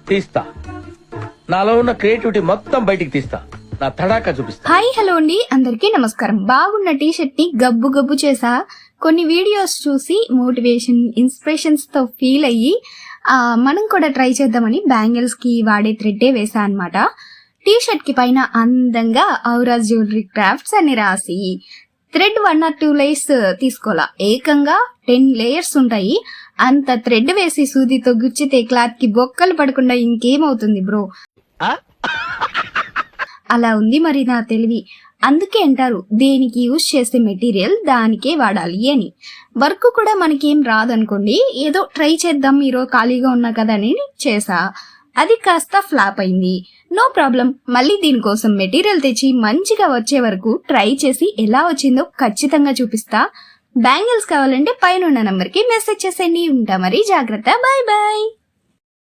తీస్తా. నాలో ఉన్న క్రియేటివిటీ మొత్తం బయటికి తీస్తా. నా తడాకా చూపిస్తా. హాయ్ హలో అండి, అందరికీ నమస్కారం. బాగున్న టీ షర్ట్ ని గబ్బు గబ్బు చేసా. కొన్ని వీడియోస్ చూసి మోటివేషన్, ఇన్స్పిరేషన్స్ తో ఫీల్ అయ్యి మనం కూడా ట్రై చేద్దామని బ్యాంగిల్స్ కి వాడే థ్రెడ్డే వేసా అన్నమాట. టీ షర్ట్ కి పైన అందంగా ఔరాజ్ జ్యువెలరీ క్రాఫ్ట్స్ అని రాసి థ్రెడ్ 1 or 2 లేయర్స్ తీసుకోవాలా. ఏకంగా 10 లేయర్స్ ఉంటాయి. అంత థ్రెడ్ వేసి సూదితో గుచ్చితే క్లాత్ కి బొక్కలు పడకుండా ఇంకేమవుతుంది బ్రో. అలా ఉంది మరి నా తెలివి. అందుకే అంటారు దేనికి యూజ్ చేసే మెటీరియల్ దానికే వాడాలి అని. వర్క్ కూడా మనకేం రాదనుకోండి, ఏదో ట్రై చేద్దాం ఈరోజు ఖాళీగా ఉన్నా కదా అని చేసా. అది కాస్త ఫ్లాప్ అయింది. నో ప్రాబ్లం, మళ్ళీ దీనికోసం మెటీరియల్ తెచ్చి మంచిగా వచ్చే వరకు ట్రై చేసి ఎలా వచ్చిందో ఖచ్చితంగా చూపిస్తా. బ్యాంగిల్స్ కావాలంటే పైన ఉన్న నంబర్ కి మెసేజ్ చేసేయండి. ఉంటా మరి, జాగ్రత్త, బాయ్ బాయ్.